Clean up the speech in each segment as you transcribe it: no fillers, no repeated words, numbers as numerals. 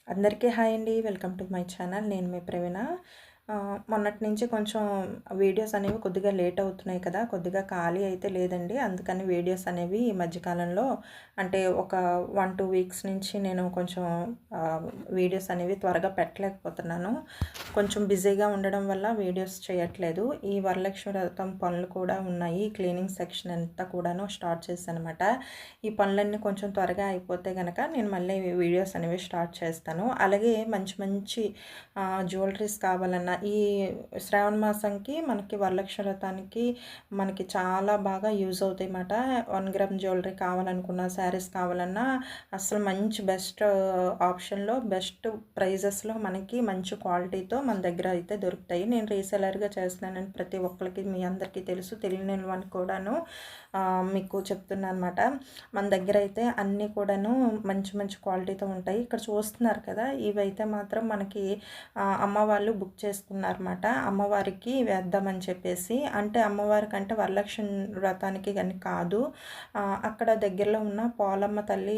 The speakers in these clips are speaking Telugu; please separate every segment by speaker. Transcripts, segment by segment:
Speaker 1: అందరికీ హాయ్ అండి. Welcome to my channel. నేను మీ ప్రవీణ. మొన్నటి నుంచి కొంచెం వీడియోస్ అనేవి కొద్దిగా లేట్ అవుతున్నాయి కదా! కొద్దిగా ఖాళీ అయితే లేదండి. అందుకని వీడియోస్ అనేవి ఈ మధ్య కాలంలో అంటే ఒక 1, 2 వీక్స్ నుంచి నేను కొంచెం వీడియోస్ అనేవి త్వరగా పెట్టలేకపోతున్నాను. కొంచెం బిజీగా ఉండడం వల్ల వీడియోస్ చేయట్లేదు. ఈ వరలక్ష్మి వ్రతం పనులు కూడా ఉన్నాయి. క్లీనింగ్ సెక్షన్ అంతా కూడాను స్టార్ట్ చేశాననమాట. ఈ పనులన్నీ కొంచెం త్వరగా అయిపోతే గనక నేను మళ్ళీ వీడియోస్ అనేవి స్టార్ట్ చేస్తాను. అలాగే మంచి మంచి జ్యువెలరీస్ కావాలన్నా ఈ శ్రావణ మాసంకి మనకి వరలక్ష్మి వ్రతానికి మనకి చాలా బాగా యూజ్ అవుతాయి అన్నమాట. 1 గ్రామ్ జ్యువెలరీ కావాలనుకున్నా, శారీస్ కావాలన్నా అసలు మంచి బెస్ట్ ఆప్షన్‌లో బెస్ట్ ప్రైజెస్‌లో మనకి మంచి క్వాలిటీతో మన దగ్గర అయితే దొరుకుతాయి. నేను రీసెలర్‌గా చేస్తున్నానని ప్రతి ఒక్కరికి మీ అందరికీ తెలుసు. తెలియని వాళ్ళకి కూడాను మీకు చెప్తున్నాను అనమాట. మన దగ్గర అయితే అన్నీ కూడాను మంచి మంచి క్వాలిటీతో ఉంటాయి. ఇక్కడ చూస్తున్నారు కదా! ఇవైతే మాత్రం మనకి అమ్మ వాళ్ళు బుక్ చేసుకున్నారన్నమాట. అమ్మవారికి వేద్దామని చెప్పేసి. అంటే అమ్మవారికంటే వరలక్ష్మి వ్రతానికి అని కాదు. అక్కడ దగ్గరలో ఉన్న పోలమ్మ తల్లి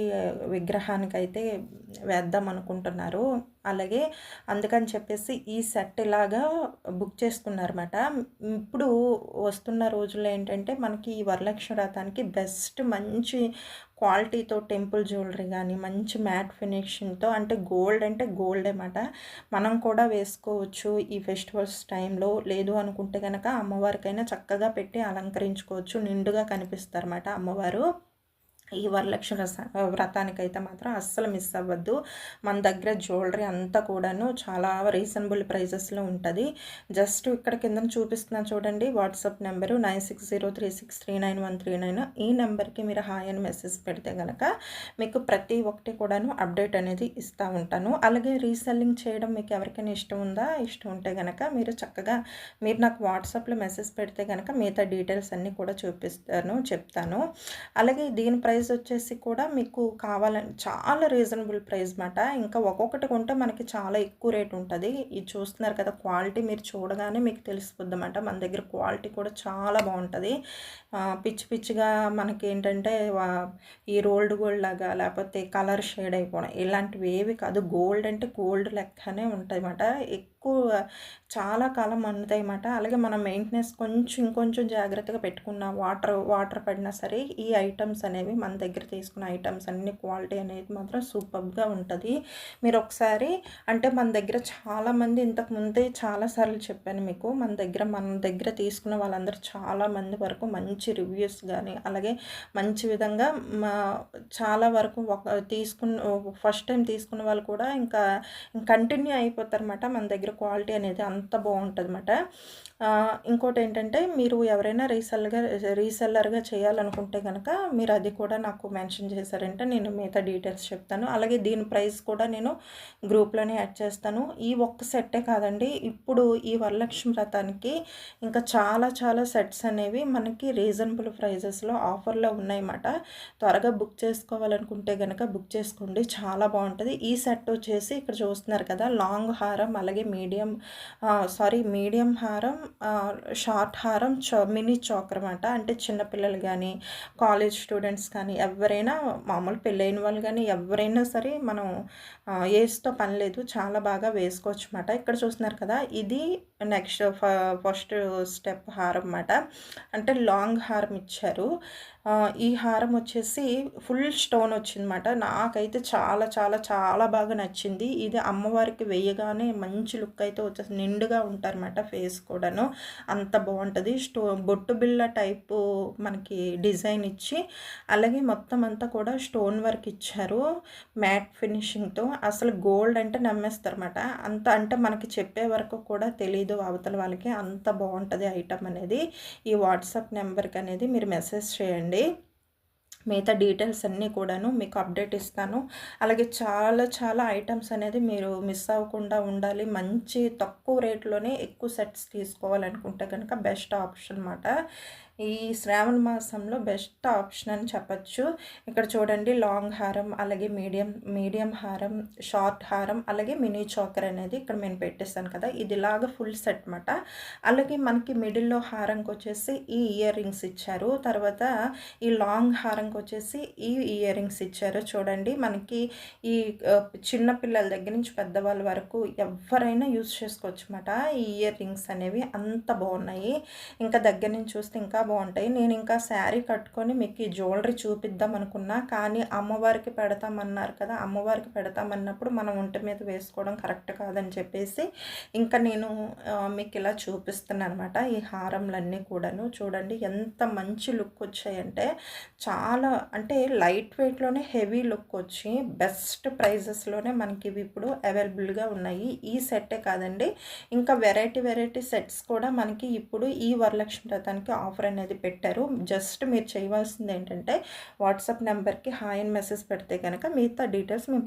Speaker 1: విగ్రహానికైతే వేద్దాం అనుకుంటున్నారు. అలాగే అందుకని చెప్పేసి ఈ సెట్ ఇలాగా బుక్ చేసుకున్నారన్నమాట. ఇప్పుడు వస్తున్న రోజుల్లో ఏంటంటే మనకి ఈ వరలక్ష్మి వ్రతానికి బెస్ట్ మంచి క్వాలిటీతో టెంపుల్ జ్యువెలరీ కానీ మంచి మ్యాట్ ఫినిషింగ్తో అంటే గోల్డే మాట మనం కూడా వేసుకోవచ్చు ఈ ఫెస్టివల్స్ టైంలో. లేదు అనుకుంటే కనుక అమ్మవారికైనా చక్కగా పెట్టి అలంకరించుకోవచ్చు. నిండుగా కనిపిస్తారన్నమాట అమ్మవారు. ఈ వరలక్ష్మి వ్రతానికైతే మాత్రం అస్సలు మిస్ అవ్వద్దు. మన దగ్గర జ్యువెలరీ అంతా కూడాను చాలా రీజనబుల్ ప్రైజెస్లో ఉంటుంది. జస్ట్ ఇక్కడ కింద చూపిస్తున్నాను చూడండి, వాట్సాప్ నెంబరు 9603639139. ఈ నెంబర్కి మీరు హాయ్ అని మెసేజ్ పెడితే కనుక మీకు ప్రతి ఒక్కటి కూడాను అప్డేట్ అనేది ఇస్తూ ఉంటాను. అలాగే రీసెల్లింగ్ చేయడం మీకు ఎవరికైనా ఇష్టం ఉంటే కనుక మీరు చక్కగా మీరు నాకు వాట్సాప్లో మెసేజ్ పెడితే కనుక మిగతా డీటెయిల్స్ అన్నీ కూడా చెప్తాను. అలాగే దీని ప్రైస్ వచ్చేసి కూడా మీకు కావాలని చాలా రీజనబుల్ ప్రైస్ మాట. ఇంకా ఒక్కొక్కటి కొంటే మనకి చాలా ఎక్కువ రేట్ ఉంటుంది. ఇది చూస్తున్నారు కదా, క్వాలిటీ మీరు చూడగానే మీకు తెలిసిపోద్దన్నమాట. మన దగ్గర క్వాలిటీ కూడా చాలా బాగుంటుంది. పిచ్చిగా మనకి ఏంటంటే ఈ రోల్డ్ గోల్డ్ లాగా లేకపోతే కలర్ షేడ్ అయిపోవడం ఇలాంటివి ఏవి కాదు. గోల్డ్ అంటే గోల్డ్ లెక్కనే ఉంటాయి అన్నమాట. ఎక్కువ చాలా కాలం మన్నుతాయి అన్నమాట. అలాగే మనం మెయింటెనెన్స్ ఇంకొంచెం జాగ్రత్తగా పెట్టుకున్న వాటర్ పడినా సరే ఈ ఐటమ్స్ అనేవి మన దగ్గర తీసుకున్న ఐటమ్స్ అన్ని క్వాలిటీ అనేది మాత్రం సూపర్గా ఉంటుంది. మీరు ఒకసారి అంటే మన దగ్గర చాలామంది ఇంతకుముందే చాలాసార్లు చెప్పాను మీకు, మన దగ్గర తీసుకున్న వాళ్ళందరూ చాలామంది వరకు మంచి రివ్యూస్ కానీ అలాగే మంచి విధంగా చాలా వరకు ఫస్ట్ టైం తీసుకున్న వాళ్ళు కూడా ఇంకా కంటిన్యూ అయిపోతారన్నమాట. మన దగ్గర క్వాలిటీ అనేది అంత బాగుంటుందన్నమాట. ఇంకోటి ఏంటంటే మీరు ఎవరైనా రీసెల్లర్గా చేయాలనుకుంటే కనుక మీరు అది కూడా నాకు మెన్షన్ చేశారంటే నేను మిగతా డీటెయిల్స్ చెప్తాను. అలాగే దీని ప్రైస్ కూడా నేను గ్రూప్లోనే యాడ్ చేస్తాను. ఈ ఒక్క సెట్టే కాదండి, ఇప్పుడు ఈ వరలక్ష్మి వ్రతానికి ఇంకా చాలా సెట్స్ అనేవి మనకి రీజనబుల్ ప్రైజెస్లో ఆఫర్లో ఉన్నాయన్నమాట. త్వరగా బుక్ చేసుకోవాలనుకుంటే కనుక బుక్ చేసుకోండి, చాలా బాగుంటుంది. ఈ సెట్ వచ్చేసి ఇక్కడ చూస్తున్నారు కదా, లాంగ్ హారం అలాగే మీడియం హారం, షార్ట్ హారం, మినీ చోకర్ అన్నమాట. అంటే చిన్నపిల్లలు కానీ కాలేజ్ స్టూడెంట్స్ కానీ ఎవరైనా మామూలు పెళ్ళైన వాళ్ళు కానీ ఎవరైనా సరే మనం ఏజ్తో పని లేదు, చాలా బాగా వేసుకోవచ్చు అన్నమాట. ఇక్కడ చూస్తున్నారు కదా, ఇది నెక్స్ట్ ఫస్ట్ స్టెప్ హారం అన్నమాట. అంటే లాంగ్ హారం ఇచ్చారు. ఈ హారం వచ్చేసి ఫుల్ స్టోన్ వచ్చిందన్నమాట. నాకైతే చాలా బాగా నచ్చింది. ఇది అమ్మవారికి వేయగానే మంచి లుక్ అయితే వచ్చేసి నిండుగా ఉంటారన్నమాట. ఫేస్ కూడాను అంత బాగుంటుంది. బొట్టు బిళ్ళ టైపు మనకి డిజైన్ ఇచ్చి అలాగే మొత్తం అంతా కూడా స్టోన్ వర్క్ ఇచ్చారు మ్యాట్ ఫినిషింగ్తో. అసలు గోల్డ్ అంటే నమ్మేస్తారన్నమాట. అంత అంటే మనకి చెప్పే వరకు కూడా తెలీదు అవతల వాళ్ళకి, అంత బాగుంటుంది ఐటమ్ అనేది. ఈ వాట్సాప్ నెంబర్కి అనేది మీరు మెసేజ్ చేయండి. మిగతా డీటెయిల్స్ అన్నీ కూడాను మీకు అప్డేట్ ఇస్తాను. అలాగే చాలా ఐటమ్స్ అనేది మీరు మిస్ అవ్వకుండా ఉండాలి. మంచి తక్కువ రేట్లోనే ఎక్కువ సెట్స్ తీసుకోవాలనుకుంటే కనుక బెస్ట్ ఆప్షన్ అన్నమాట. ఈ శ్రావణ మాసంలో బెస్ట్ ఆప్షన్ అని చెప్పచ్చు. ఇక్కడ చూడండి లాంగ్ హారం, అలాగే మీడియం హారం, షార్ట్ హారం, అలాగే మినీ చోకర్ అనేది ఇక్కడ నేను పెట్టేసాను కదా! ఇదిలాగా ఫుల్ సెట్ మాట. అలాగే మనకి మిడిల్‌లో హారంకొచ్చేసి ఈ ఇయర్ రింగ్స్ ఇచ్చారు. తర్వాత ఈ లాంగ్ హారంకొచ్చేసి ఈ ఇయర్ రింగ్స్ ఇచ్చారు. చూడండి మనకి ఈ చిన్న పిల్లల దగ్గర నుంచి పెద్దవాళ్ళ వరకు ఎవ్వరైనా యూజ్ చేసుకోవచ్చు మాట. ఈ ఇయర్ రింగ్స్ అనేవి అంత బాగున్నాయి. ఇంకా దగ్గర నుంచి చూస్తే ఇంకా బాగుంటాయి. నేను ఇంకా శారీ కట్టుకొని మీకు ఈ జ్యువెలరీ చూపిద్దాం అనుకున్నా, కానీ అమ్మవారికి పెడతామన్నారు కదా! అమ్మవారికి పెడతామన్నప్పుడు మనం ఒంటి మీద వేసుకోవడం కరెక్ట్ కాదని చెప్పేసి ఇంకా నేను మీకు ఇలా చూపిస్తున్నాను అనమాట. ఈ హారంలన్నీ కూడాను చూడండి ఎంత మంచి లుక్ వచ్చాయంటే, చాలా అంటే లైట్ వెయిట్‌లోనే హెవీ లుక్ వచ్చి బెస్ట్ ప్రైజెస్‌లోనే మనకి ఇవి ఇప్పుడు అవైలబుల్‌గా ఉన్నాయి. ఈ సెట్టే కాదండి, ఇంకా వెరైటీ సెట్స్ కూడా మనకి ఇప్పుడు ఈ వరలక్ష్మి వ్రతానికి ఆఫర్ అనేది పెట్టారు. జస్ట్ మీరు చేయవలసింది ఏంటంటే వాట్సాప్ నెంబర్‌కి హాయ్ అని మెసేజ్ పెడితే గనక మిగతా డీటెయిల్స్ మేము